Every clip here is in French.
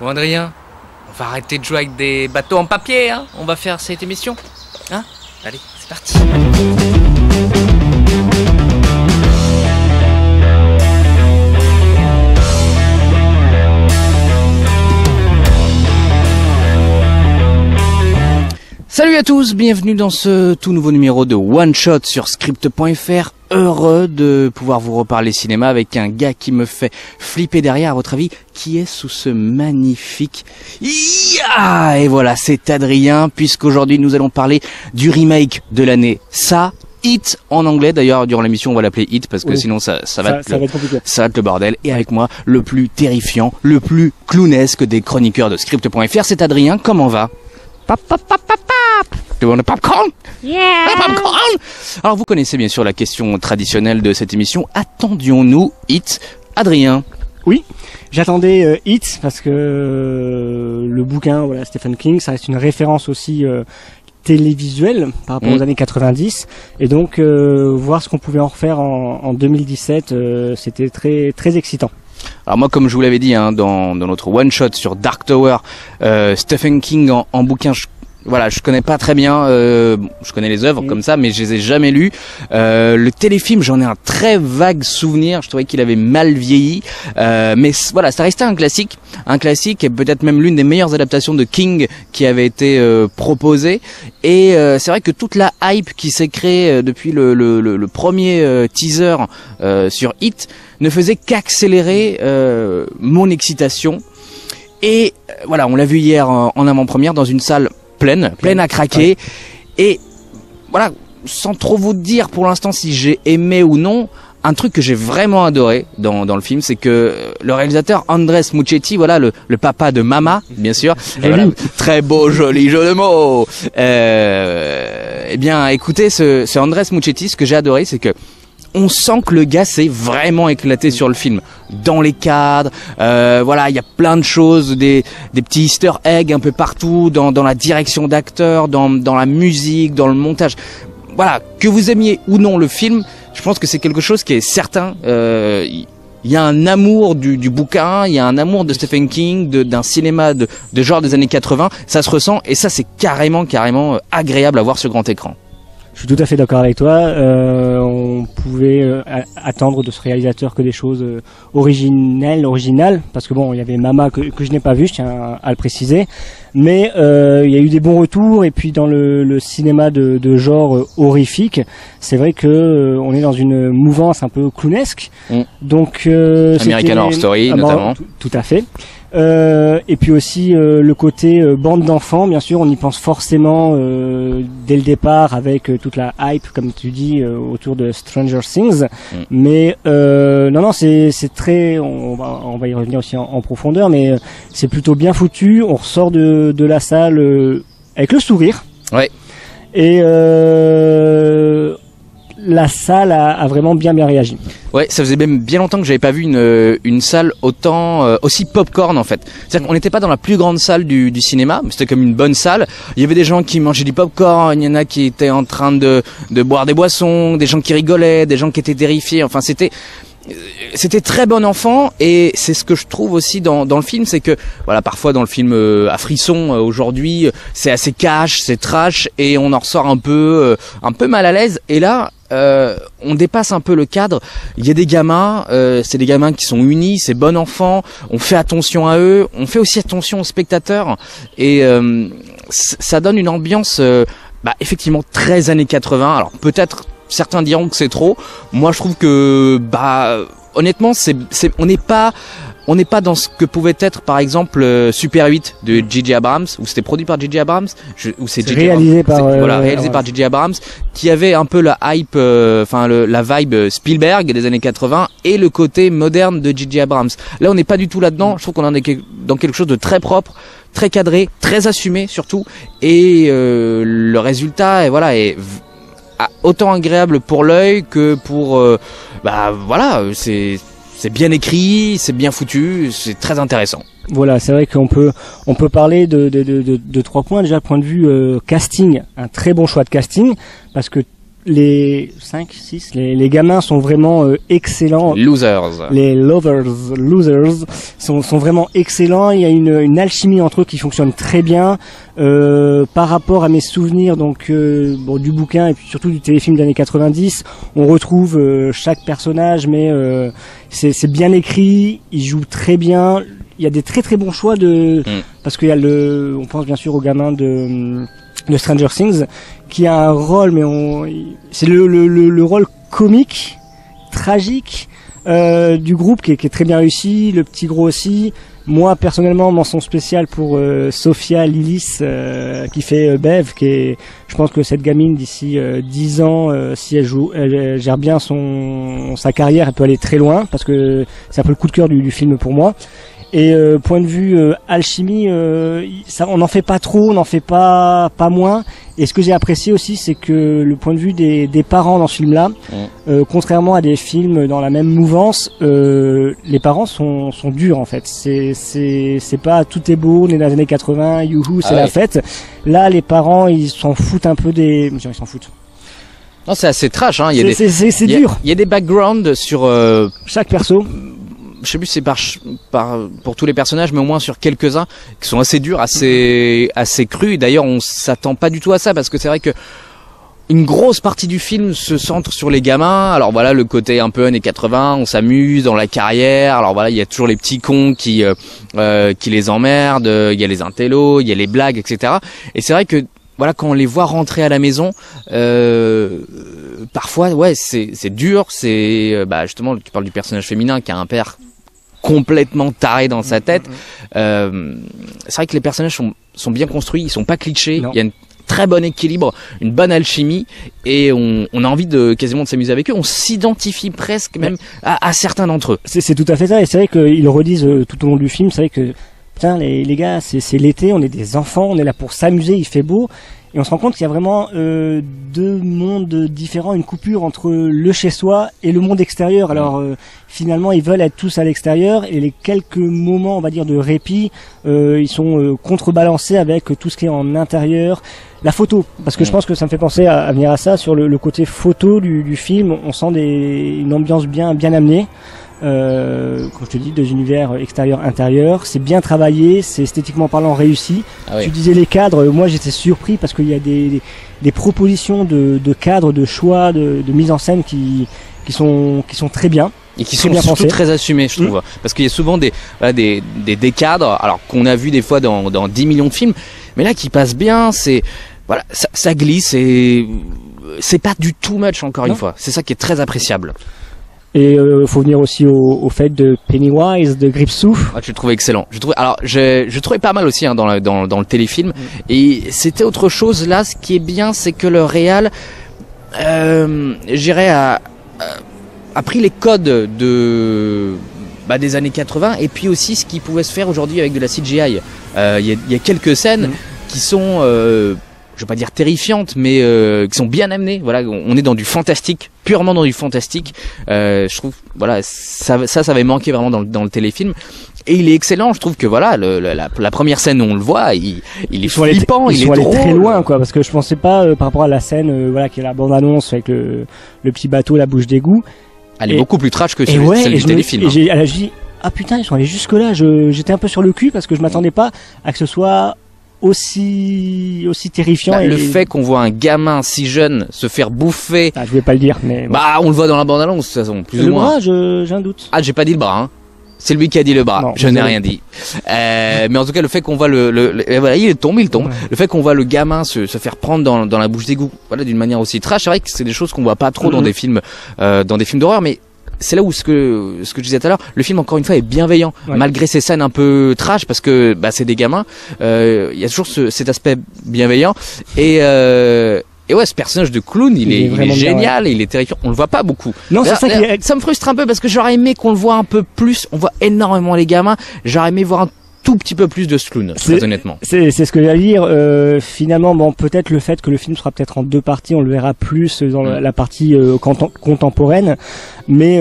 Bon Adrien, on va arrêter de jouer avec des bateaux en papier, hein. On va faire cette émission, hein. Allez, c'est parti. Salut à tous, bienvenue dans ce tout nouveau numéro de One Shot sur Script.fr. Heureux de pouvoir vous reparler cinéma avec un gars qui me fait flipper derrière. À votre avis, qui est sous ce magnifique... Et voilà, c'est Adrien, puisqu'aujourd'hui nous allons parler du remake de l'année. Ça, It en anglais. D'ailleurs, durant l'émission, on va l'appeler It parce que oui, sinon ça va être le bordel. Et avec moi, le plus terrifiant, le plus clownesque des chroniqueurs de Script.fr, c'est Adrien. Comment va? Pop, pop, pop, pop, pop. Tu veux un popcorn? Yeah. Un popcorn. Alors vous connaissez bien sûr la question traditionnelle de cette émission. Attendions-nous It? Adrien? Oui, j'attendais It parce que le bouquin, voilà, Stephen King, ça reste une référence aussi télévisuelle par rapport aux années 90, et donc voir ce qu'on pouvait en refaire en 2017, c'était très très excitant. Alors moi, comme je vous l'avais dit hein, dans notre one shot sur Dark Tower, Stephen King en bouquin, je connais pas très bien, je connais les œuvres comme ça, mais je les ai jamais lues. Le téléfilm, j'en ai un très vague souvenir. Je trouvais qu'il avait mal vieilli, mais voilà, ça restait un classique et peut-être même l'une des meilleures adaptations de King qui avait été proposée. Et c'est vrai que toute la hype qui s'est créée depuis le premier teaser sur It ne faisait qu'accélérer mon excitation. Et voilà, on l'a vu hier en avant-première dans une salle pleine à craquer. Ouais. Et voilà, sans trop vous dire pour l'instant si j'ai aimé ou non, un truc que j'ai vraiment adoré dans le film, c'est que le réalisateur Andrés Muschietti, voilà, le papa de Mama, bien sûr, voilà, très beau joli jeu de mots. Eh bien, écoutez, ce Andrés Muschietti, ce que j'ai adoré, c'est que on sent que le gars s'est vraiment éclaté sur le film, dans les cadres, voilà, il y a plein de choses, des petits easter eggs un peu partout, dans la direction d'acteur, dans la musique, dans le montage. Voilà, que vous aimiez ou non le film, je pense que c'est quelque chose qui est certain. Il y a un amour du bouquin, il y a un amour de Stephen King, d'un cinéma de genre des années 80, ça se ressent, et ça c'est carrément agréable à voir sur grand écran. Je suis tout à fait d'accord avec toi. On pouvait attendre de ce réalisateur que des choses originales, parce que bon, il y avait Mama que je n'ai pas vu, je tiens à le préciser. Mais il y a eu des bons retours, et puis dans le cinéma de genre horrifique, c'est vrai que on est dans une mouvance un peu clownesque. Donc American Horror Story notamment. Tout à fait. Et puis aussi le côté bande d'enfants, bien sûr, on y pense forcément dès le départ avec toute la hype, comme tu dis, autour de Stranger Things. Mais non, c'est très, on va y revenir aussi en profondeur, mais c'est plutôt bien foutu. On ressort de la salle avec le sourire. Ouais. Et la salle a vraiment bien réagi. Ouais, ça faisait même bien longtemps que j'avais pas vu une salle aussi popcorn en fait. C'est-à-dire qu'on n'était pas dans la plus grande salle du cinéma, mais c'était comme une bonne salle. Il y avait des gens qui mangeaient du popcorn, il y en a qui étaient en train de boire des boissons, des gens qui rigolaient, des gens qui étaient terrifiés. Enfin, c'était très bon enfant, et c'est ce que je trouve aussi dans le film, c'est que voilà, parfois dans le film à frisson aujourd'hui, c'est assez cash, c'est trash, et on en ressort un peu mal à l'aise. Et là, on dépasse un peu le cadre. Il y a des gamins, c'est des gamins qui sont unis, c'est bon enfant. On fait attention à eux, on fait aussi attention aux spectateurs, et ça donne une ambiance, effectivement très années 80. Alors peut-être certains diront que c'est trop. Moi, je trouve que, honnêtement, on n'est pas dans ce que pouvait être, par exemple, Super 8 de J.J. Abrams, où c'était produit par J.J. Abrams, c'est réalisé par J.J. Abrams, qui avait un peu la hype, la vibe Spielberg des années 80 et le côté moderne de J.J. Abrams. Là, on n'est pas du tout là-dedans. Je trouve qu'on est dans quelque chose de très propre, très cadré, très assumé surtout, et le résultat, est autant agréable pour l'œil que pour c'est bien écrit, c'est bien foutu, c'est très intéressant. Voilà, c'est vrai qu'on peut parler de 3 points. Déjà, point de vue casting, un très bon choix de casting, parce que les 5, 6, les gamins sont vraiment excellents. Losers. Les losers sont vraiment excellents. Il y a une alchimie entre eux qui fonctionne très bien. Par rapport à mes souvenirs donc du bouquin et puis surtout du téléfilm des années 90, on retrouve chaque personnage, mais c'est bien écrit, ils jouent très bien. Il y a des très très bons choix parce qu'il y a on pense bien sûr au gamin de Stranger Things qui a un rôle, mais c'est le rôle comique, tragique du groupe qui est très bien réussi. Le petit gros aussi. Moi personnellement, mention spéciale pour Sophia Lillis qui fait Bev, je pense que cette gamine d'ici 10 ans, si elle gère bien sa carrière, elle peut aller très loin parce que c'est un peu le coup de cœur du film pour moi. Et point de vue alchimie, on n'en fait pas trop, on n'en fait pas moins. Et ce que j'ai apprécié aussi, c'est que le point de vue des parents dans ce film-là, contrairement à des films dans la même mouvance, les parents sont durs en fait. C'est pas tout est beau, on est dans les années 80, youhou, c'est la fête. Là, les parents, ils s'en foutent un peu ils s'en foutent. Non, c'est assez trash, hein. C'est dur. Il y a des backgrounds sur chaque perso. Je sais plus si c'est pour tous les personnages, mais au moins sur quelques-uns qui sont assez durs, assez crus. Et d'ailleurs, on s'attend pas du tout à ça parce que c'est vrai que une grosse partie du film se centre sur les gamins. Alors voilà, le côté un peu années 80, on s'amuse dans la carrière. Alors voilà, il y a toujours les petits cons qui les emmerdent. Il y a les intellos, il y a les blagues, etc. Et c'est vrai que voilà, quand on les voit rentrer à la maison, parfois, ouais, c'est dur. C'est justement, tu parles du personnage féminin qui a un père complètement taré dans sa tête. C'est vrai que les personnages sont bien construits, ils sont pas clichés. Il y a une très bon équilibre, une bonne alchimie, et on a envie quasiment de s'amuser avec eux. On s'identifie presque même à certains d'entre eux. C'est tout à fait ça, et c'est vrai qu'ils le redisent tout au long du film. C'est vrai que putain, les gars, c'est l'été, on est des enfants, on est là pour s'amuser, il fait beau. Et on se rend compte qu'il y a vraiment deux mondes différents, une coupure entre le chez-soi et le monde extérieur. Alors finalement, ils veulent être tous à l'extérieur, et les quelques moments, on va dire, de répit, ils sont contrebalancés avec tout ce qui est en intérieur. La photo, parce que je pense que ça me fait penser à venir à ça, sur le côté photo du film. On sent une ambiance bien amenée. Comme je te dis, deux univers extérieur-intérieur, c'est bien travaillé, c'est esthétiquement parlant réussi. Ah oui. Tu disais les cadres, moi j'étais surpris parce qu'il y a des propositions de cadres, de choix, de mise en scène qui sont très bien. Et qui sont surtout très assumés, je trouve. Parce qu'il y a souvent des cadres, alors qu'on a vu des fois dans 10 millions de films, mais là qui passent bien, ça glisse, et c'est pas du too much encore une fois. C'est ça qui est très appréciable. Et faut venir aussi au fait de Pennywise, de Gripsou. Ah, tu le trouvais excellent. Je trouvais pas mal aussi dans le téléfilm. Et c'était autre chose là. Ce qui est bien, c'est que le réal, j'irais a pris les codes des années 80, et puis aussi ce qui pouvait se faire aujourd'hui avec de la CGI. Il y a quelques scènes qui sont je vais pas dire terrifiantes, mais qui sont bien amenées. Voilà, on est dans du fantastique, purement dans du fantastique. Je trouve, voilà, ça avait manqué vraiment dans le téléfilm. Et il est excellent. Je trouve que voilà, la première scène où on le voit, il est flippant, il est drôle. Très loin, quoi, parce que je pensais pas par rapport à la scène, qui est la bande-annonce avec le petit bateau, la bouche d'égout. Elle est beaucoup plus trash que celle du téléfilm. Et j'ai dit, ah putain, ils sont allés jusque là. J'étais un peu sur le cul parce que je m'attendais pas à que ce soit aussi terrifiant. Le fait qu'on voit un gamin si jeune se faire bouffer. Je voulais pas le dire, mais. On le voit dans la bande-annonce, de toute façon, plus ou moins. Le bras, j'ai un doute. Ah, j'ai pas dit le bras, hein. C'est lui qui a dit le bras. Non, je n'ai rien dit. Mais en tout cas, le fait qu'on voit voilà, il tombe. Ouais. Le fait qu'on voit le gamin se faire prendre dans la bouche d'égout, voilà, d'une manière aussi trash. C'est vrai que c'est des choses qu'on voit pas trop dans des films d'horreur, mais c'est là où ce que je disais tout à l'heure, le film encore une fois est bienveillant, malgré ces scènes un peu trash, parce que c'est des gamins. Il y a toujours cet aspect bienveillant, et ouais, ce personnage de clown, il est génial, bien, il est terrifiant. On le voit pas beaucoup. Non, c'est ça ça me frustre un peu parce que j'aurais aimé qu'on le voit un peu plus. On voit énormément les gamins. J'aurais aimé voir un tout petit peu plus de ce clown, très honnêtement. C'est ce que j'allais dire. Finalement, peut-être le fait que le film sera peut-être en deux parties, on le verra plus dans la partie contemporaine, mais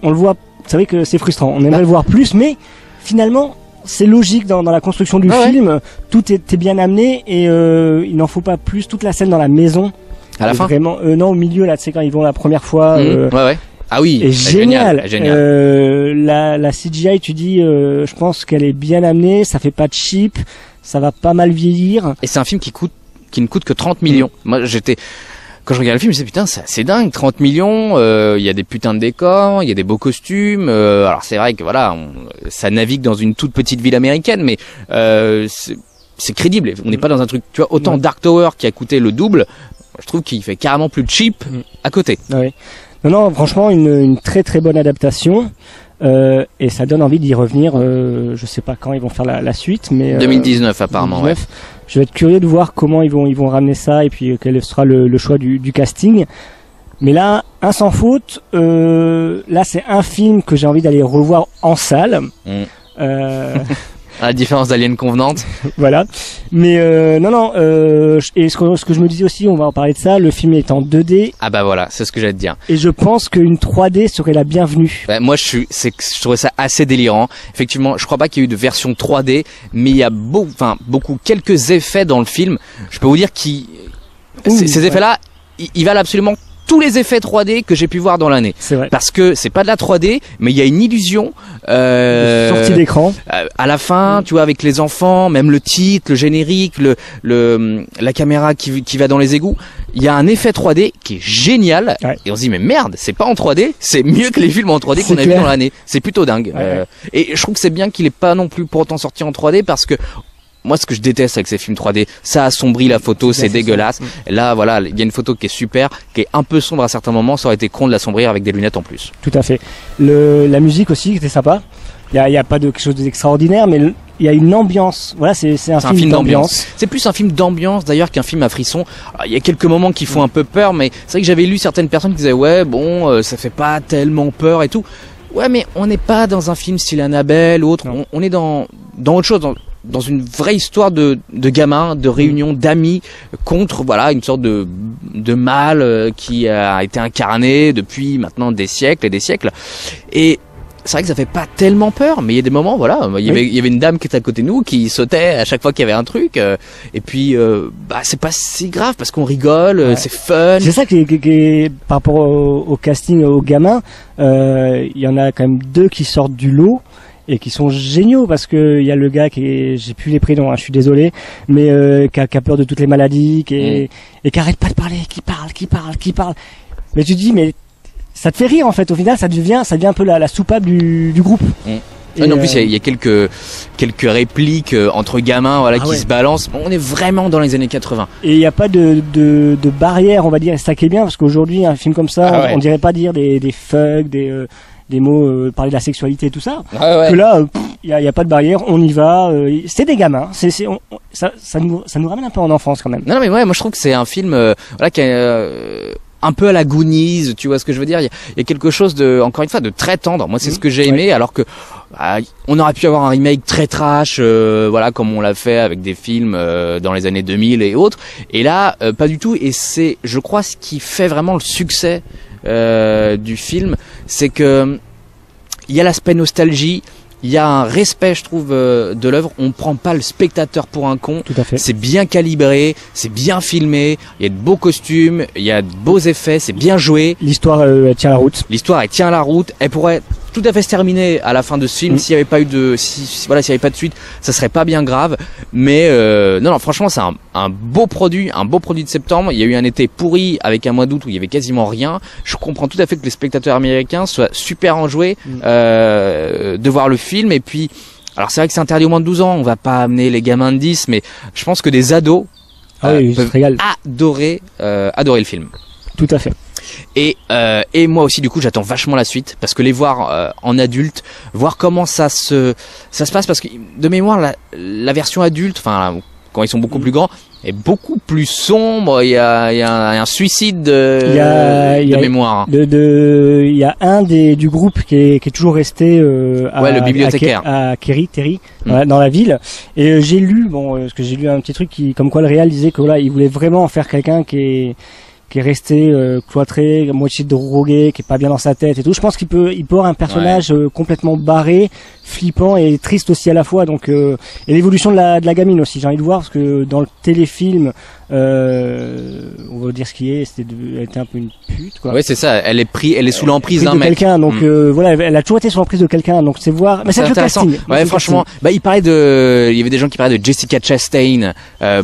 on le voit. C'est vrai que c'est frustrant. On aimerait le voir plus, mais finalement, c'est logique dans la construction du film. Tout était bien amené, et il n'en faut pas plus. Toute la scène dans la maison À la fin vraiment, non, au milieu là, tu sais quand ils vont la première fois. Ouais. Ah oui, est génial. Génial. La CGI, tu dis, je pense qu'elle est bien amenée, ça fait pas de cheap, ça va pas mal vieillir. Et c'est un film qui ne coûte que 30 millions. Moi, quand je regarde le film, je me dis putain, c'est dingue, 30 millions, il y a des putains de décors, il y a des beaux costumes. Alors c'est vrai que voilà, ça navigue dans une toute petite ville américaine, mais c'est crédible. On n'est pas dans un truc, tu vois, autant Dark Tower qui a coûté le double, je trouve qu'il fait carrément plus cheap à côté. Ouais. Non, franchement, une très très bonne adaptation. Et ça donne envie d'y revenir. Je sais pas quand ils vont faire la suite, mais 2019 apparemment. 2019. Ouais. Je vais être curieux de voir comment ils vont ramener ça et puis quel sera le choix du casting. Mais là, un sans faute. Là, c'est un film que j'ai envie d'aller revoir en salle. À la différence d'Alien Convenante. Voilà. Mais non. Et ce que je me disais aussi, on va en parler de ça. Le film est en 2D. Ah bah voilà, c'est ce que j'allais te dire. Et je pense qu'une 3D serait la bienvenue. Bah, moi, je trouvais ça assez délirant. Effectivement, je crois pas qu'il y ait eu de version 3D, mais il y a quelques effets dans le film. Je peux vous dire ces effets-là, ils valent absolument tous les effets 3D que j'ai pu voir dans l'année. C'est vrai. Parce que c'est pas de la 3D, mais il y a une illusion. Sortie d'écran. À la fin, tu vois, avec les enfants, même le titre, le générique, la caméra qui va dans les égouts, il y a un effet 3D qui est génial. Ouais. Et on se dit mais merde, c'est pas en 3D, c'est mieux que les films en 3D qu'on a vu dans l'année. C'est plutôt dingue. Ouais. Et je trouve que c'est bien qu'il est pas non plus pour autant sorti en 3D parce que moi, ce que je déteste avec ces films 3D, ça assombrit la photo, c'est dégueulasse. Et là, voilà, il y a une photo qui est super, qui est un peu sombre à certains moments. Ça aurait été con de l'assombrir avec des lunettes en plus. Tout à fait. La musique aussi, était sympa. Il y a pas de quelque chose d'extraordinaire, mais il y a une ambiance. Voilà, c'est un film d'ambiance. C'est plus un film d'ambiance d'ailleurs qu'un film à frisson. Alors, il y a quelques moments qui font un peu peur, mais c'est vrai que j'avais lu certaines personnes qui disaient ouais, bon, ça fait pas tellement peur et tout. Ouais, mais on n'est pas dans un film style Annabelle ou autre. On est dans autre chose. Dans une vraie histoire de gamins, de réunion d'amis contre une sorte de mal qui a été incarné depuis maintenant des siècles et des siècles. Et c'est vrai que ça fait pas tellement peur, mais il y a des moments, il y avait une dame qui était à côté de nous qui sautait à chaque fois qu'il y avait un truc. Et puis c'est pas si grave parce qu'on rigole, c'est fun. C'est ça qui est par rapport au casting aux gamins, il y en a quand même 2 qui sortent du lot. Et qui sont géniaux parce que il y a le gars j'ai plus les prénoms, je suis désolé, mais qui a peur de toutes les maladies, et qui arrête pas de parler, qui parle. Mais tu te dis, mais ça te fait rire en fait. Au final, ça devient un peu la soupape du groupe. En plus, il y a quelques répliques entre gamins, qui se balancent. On est vraiment dans les années 80. Et il n'y a pas de barrière, on va dire. Et ça qui est bien parce qu'aujourd'hui, un film comme ça, on dirait pas dire des fuck, des mots, parler de la sexualité et tout ça. Que là, il y a pas de barrière, on y va. C'est des gamins. Ça nous ramène un peu en enfance quand même. Non mais moi je trouve que c'est un film qui est un peu à la Goonies, tu vois ce que je veux dire. Il y a quelque chose encore une fois, de très tendre. Moi, c'est ce que j'ai aimé, alors que on aurait pu avoir un remake très trash, comme on l'a fait avec des films dans les années 2000 et autres. Et là, pas du tout. Et c'est, je crois, ce qui fait vraiment le succès du film, c'est que il y a l'aspect nostalgie. Il y a un respect, je trouve, de l'œuvre. On prend pas le spectateur pour un con. Tout à fait. C'est bien calibré, c'est bien filmé. Il y a de beaux costumes, il y a de beaux effets, c'est bien joué. L'histoire elle tient la route. L'histoire elle tient la route. Elle pourrait tout à fait se terminer à la fin de ce film s'il y avait pas eu s'il y avait pas de suite, ça serait pas bien grave. Mais non, franchement, c'est un beau produit de septembre. Il y a eu un été pourri avec un mois d'août où il y avait quasiment rien. Je comprends tout à fait que les spectateurs américains soient super enjoués de voir le film. Et puis, alors c'est vrai que c'est interdit au moins de 12 ans. On va pas amener les gamins de 10, mais je pense que des ados peuvent adorer le film. Tout à fait. Et moi aussi, du coup, j'attends vachement la suite parce que les voir en adulte, voir comment ça se passe, parce que de mémoire la version adulte, quand ils sont beaucoup plus grands, est beaucoup plus sombre. Il y a un suicide de mémoire. Il y a un du groupe qui est toujours resté le bibliothécaire à Terry dans la ville. Et j'ai lu parce que j'ai lu un petit truc comme quoi le réal disait que il voulait vraiment en faire quelqu'un qui est resté cloîtré, moitié drogué, qui est pas bien dans sa tête et tout. Je pense qu'il peut avoir un personnage complètement barré, flippant et triste aussi à la fois. Donc et l'évolution de la gamine aussi, j'ai envie de voir, parce que dans le téléfilm on va dire ce qui est, elle était un peu une pute, quoi. Ouais, c'est ça. Elle est sous l'emprise d'un de mec. quelqu'un, donc voilà, elle a toujours été sous l'emprise de quelqu'un, donc c'est voir. Mais c'est le casting. Ouais, franchement, il y avait des gens qui parlaient de Jessica Chastain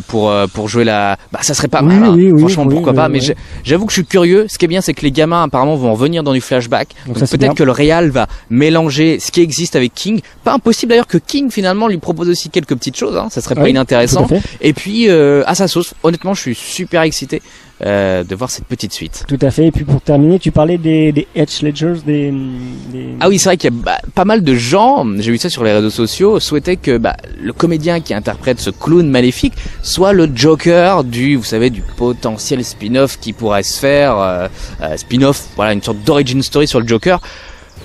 pour jouer la. Bah, ça serait pas mal. Franchement, pourquoi pas. Mais j'avoue que je suis curieux. Ce qui est bien, c'est que les gamins apparemment vont revenir dans du flashback. Donc peut-être que le réal va mélanger ce qui existe avec King. Pas impossible d'ailleurs que King finalement lui propose aussi quelques petites choses. Ça serait pas inintéressant. Et puis à sa sauce. Honnêtement, je suis super excité de voir cette petite suite. Tout à fait. Et puis pour terminer, tu parlais des Heath Ledgers, Ah oui, c'est vrai qu'il y a pas mal de gens, j'ai vu ça sur les réseaux sociaux, souhaitaient que le comédien qui interprète ce clown maléfique soit le Joker du potentiel spin-off qui pourrait se faire, spin-off, voilà, une sorte d'origin story sur le Joker.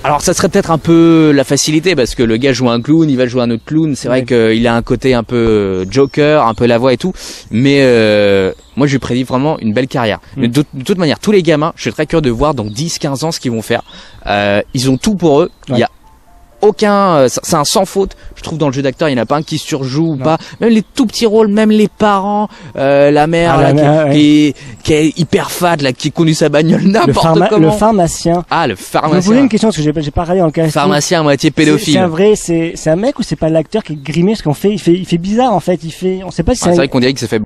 Alors ça serait peut-être un peu la facilité parce que le gars joue un clown, il va jouer un autre clown, c'est vrai qu'il a un côté un peu Joker, un peu la voix et tout, mais moi je lui prédis vraiment une belle carrière. Mais de toute manière, tous les gamins, je suis très curieux de voir dans 10-15 ans ce qu'ils vont faire. Ils ont tout pour eux, il y a aucun, c'est un sans faute. Je trouve dans le jeu d'acteur, il n'y en a pas un qui surjoue ou pas. Même les tout petits rôles, même les parents, la mère qui est hyper fat, là, qui conduit sa bagnole n'importe comment. Le pharmacien. Ah, le pharmacien. Je vous posais une question parce que j'ai pas regardé en casting. Pharmacien à moitié pédophile. C'est un mec ou c'est pas l'acteur qui est grimé parce il fait bizarre en fait. On sait pas si c'est vrai qu'on dirait qu'il s'est fait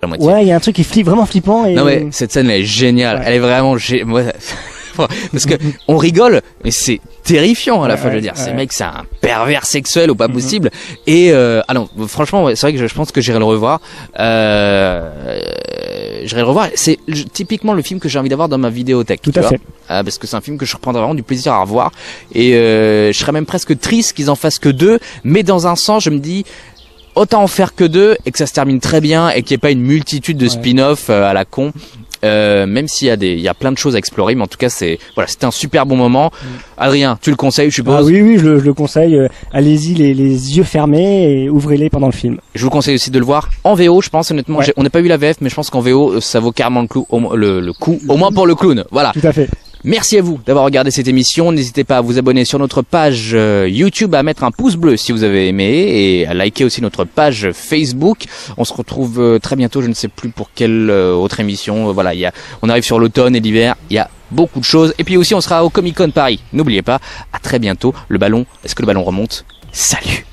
la moitié. Ouais, il y a un truc qui est vraiment flippant. Non mais cette scène elle est géniale. Elle est vraiment parce que on rigole, mais c'est terrifiant à la fois. Je veux dire, ce mec, c'est un pervers sexuel au pas possible. Et franchement, c'est vrai que je pense que j'irai le revoir. C'est typiquement le film que j'ai envie d'avoir dans ma vidéothèque. Tout à fait. Parce que c'est un film que je reprendrai vraiment du plaisir à revoir. Et je serais même presque triste qu'ils en fassent que 2. Mais dans un sens, je me dis, autant en faire que 2 et que ça se termine très bien et qu'il n'y ait pas une multitude de spin-off à la con. Même s'il y a plein de choses à explorer, mais en tout cas c'était un super bon moment. Adrien, tu le conseilles, je suppose? Ah oui, je le conseille. Allez-y les yeux fermés et ouvrez-les pendant le film. Je vous conseille aussi de le voir en VO, je pense honnêtement. On n'a pas eu la VF, mais je pense qu'en VO ça vaut carrément le coup, au moins pour le clown. Voilà. Tout à fait. Merci à vous d'avoir regardé cette émission. N'hésitez pas à vous abonner sur notre page YouTube, à mettre un pouce bleu si vous avez aimé et à liker aussi notre page Facebook. On se retrouve très bientôt, je ne sais plus pour quelle autre émission. Voilà, on arrive sur l'automne et l'hiver, il y a beaucoup de choses. Et puis aussi on sera au Comic Con Paris. N'oubliez pas, à très bientôt. Est-ce que le ballon remonte? Salut!